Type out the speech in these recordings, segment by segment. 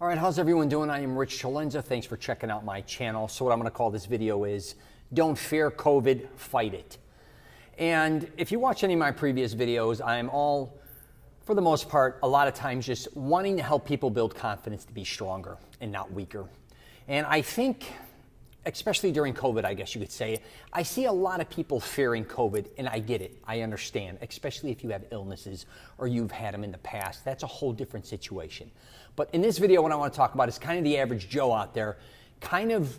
All right, how's everyone doing? I am Rich Celenza. Thanks for checking out my channel. So what I'm going to call this video is Don't Fear COVID, Fight It. And if you watch any of my previous videos, I'm all, for the most part, a lot of times just wanting to help people build confidence to be stronger and not weaker. And I think, especially during COVID, I guess you could say, I see a lot of people fearing COVID, and I get it. I understand, especially if you have illnesses or you've had them in the past. That's a whole different situation. But in this video, what I want to talk about is kind of the average Joe out there, kind of,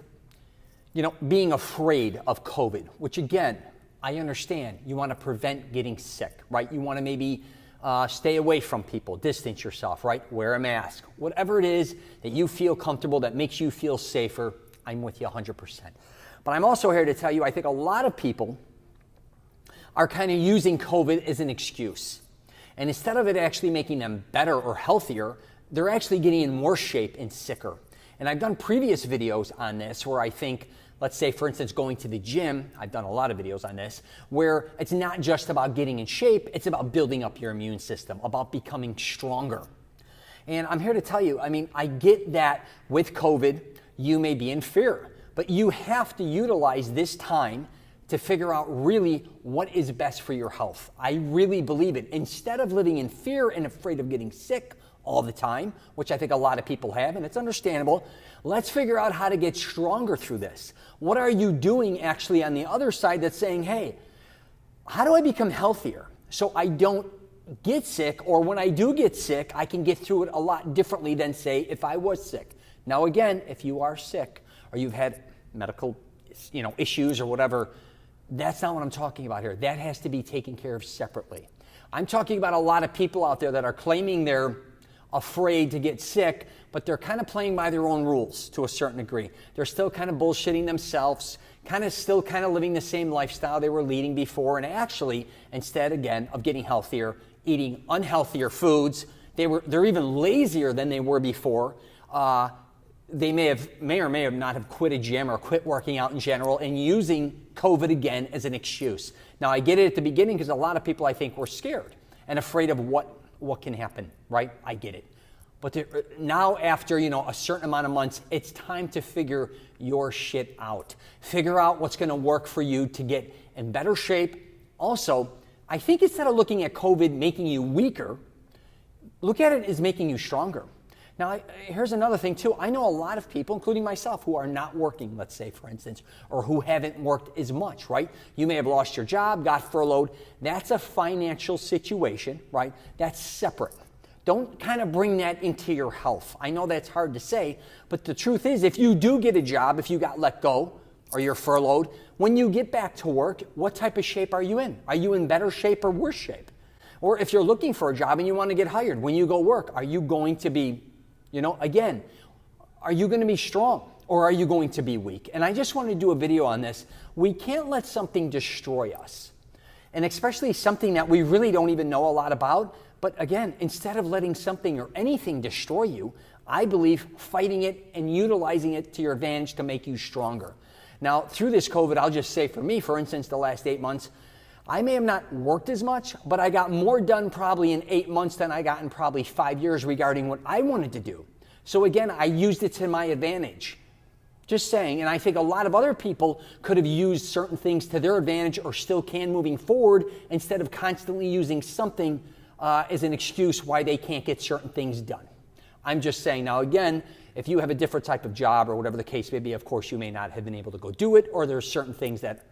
being afraid of COVID, which again, I understand. You want to prevent getting sick, right? You want to maybe stay away from people, distance yourself, right? Wear a mask. Whatever it is that you feel comfortable, that makes you feel safer, I'm with you 100%. But I'm also here to tell you, I think a lot of people are kind of using COVID as an excuse. And instead of it actually making them better or healthier, they're actually getting in worse shape and sicker. And I've done previous videos on this where I think, let's say, for instance, going to the gym, I've done a lot of videos on this, where it's not just about getting in shape, it's about building up your immune system, about becoming stronger. And I'm here to tell you, I get that with COVID, you may be in fear, but you have to utilize this time to figure out really what is best for your health. I really believe it. Instead of living in fear and afraid of getting sick all the time, which I think a lot of people have, and it's understandable, let's figure out how to get stronger through this. What are you doing actually on the other side that's saying, hey, how do I become healthier so I don't get sick, or when I do get sick, I can get through it a lot differently than, say, if I was sick. Now, again, if you are sick or you've had medical issues or whatever, that's not what I'm talking about here. That has to be taken care of separately. I'm talking about a lot of people out there that are claiming they're afraid to get sick, but they're kind of playing by their own rules to a certain degree. They're still kind of bullshitting themselves, still living the same lifestyle they were leading before, and actually, instead, again, of getting healthier, eating unhealthier foods, they're even lazier than they were before. They may or may not have quit a gym or quit working out in general and using COVID again as an excuse. Now, I get it at the beginning because a lot of people, I think, were scared and afraid of what can happen, right? I get it. But now after, a certain amount of months, it's time to figure your shit out. Figure out what's going to work for you to get in better shape. Also, I think instead of looking at COVID making you weaker, look at it as making you stronger. Now, here's another thing too. I know a lot of people, including myself, who are not working, let's say, for instance, or who haven't worked as much, right? You may have lost your job, got furloughed. That's a financial situation, right? That's separate. Don't kind of bring that into your health. I know that's hard to say, but the truth is, if you do get a job, if you got let go or you're furloughed, when you get back to work, what type of shape are you in? Are you in better shape or worse shape? Or if you're looking for a job and you want to get hired, when you go work, are you going to be again, are you going to be strong or are you going to be weak? And I just want to do a video on this. We can't let something destroy us. And especially something that we really don't even know a lot about. But again, instead of letting something or anything destroy you, I believe fighting it and utilizing it to your advantage to make you stronger. Now, through this COVID, I'll just say for me, for instance, the last 8 months, I may have not worked as much, but I got more done probably in 8 months than I got in probably 5 years regarding what I wanted to do. So again, I used it to my advantage. Just saying, and I think a lot of other people could have used certain things to their advantage or still can moving forward instead of constantly using something as an excuse why they can't get certain things done. I'm just saying, now again, if you have a different type of job or whatever the case may be, of course you may not have been able to go do it, or there's certain things that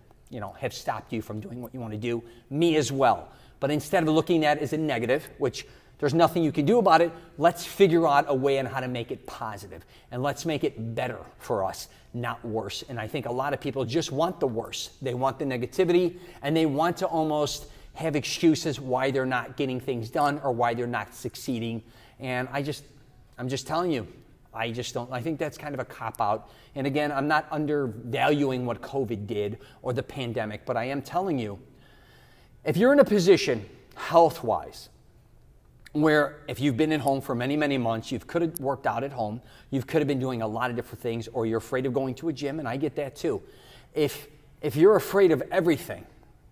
have stopped you from doing what you want to do, me as well. But instead of looking at it as a negative, which there's nothing you can do about it, let's figure out a way on how to make it positive. And let's make it better for us, not worse. And I think a lot of people just want the worse. They want the negativity, and they want to almost have excuses why they're not getting things done or why they're not succeeding. And I'm just telling you, I think that's kind of a cop-out. And again, I'm not undervaluing what COVID did or the pandemic, but I am telling you, if you're in a position, health-wise, where if you've been at home for many, many months, you could have worked out at home, you could have been doing a lot of different things, or you're afraid of going to a gym, and I get that too. If you're afraid of everything,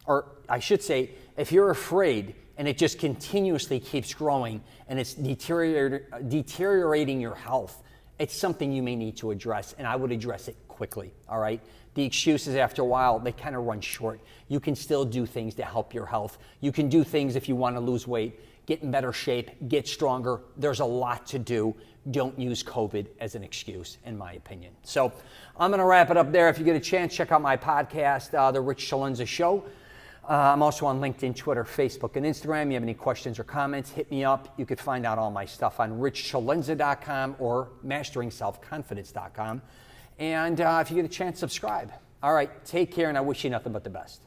or I should say, if you're afraid and it just continuously keeps growing and it's deteriorating your health, it's something you may need to address, and I would address it quickly, all right? The excuses after a while, they kind of run short. You can still do things to help your health. You can do things if you want to lose weight, get in better shape, get stronger. There's a lot to do. Don't use COVID as an excuse, in my opinion. So I'm going to wrap it up there. If you get a chance, check out my podcast, The Rich Celenza Show. I'm also on LinkedIn, Twitter, Facebook, and Instagram. You have any questions or comments, hit me up. You could find out all my stuff on richcelenza.com or masteringselfconfidence.com. And if you get a chance, subscribe. All right, take care, and I wish you nothing but the best.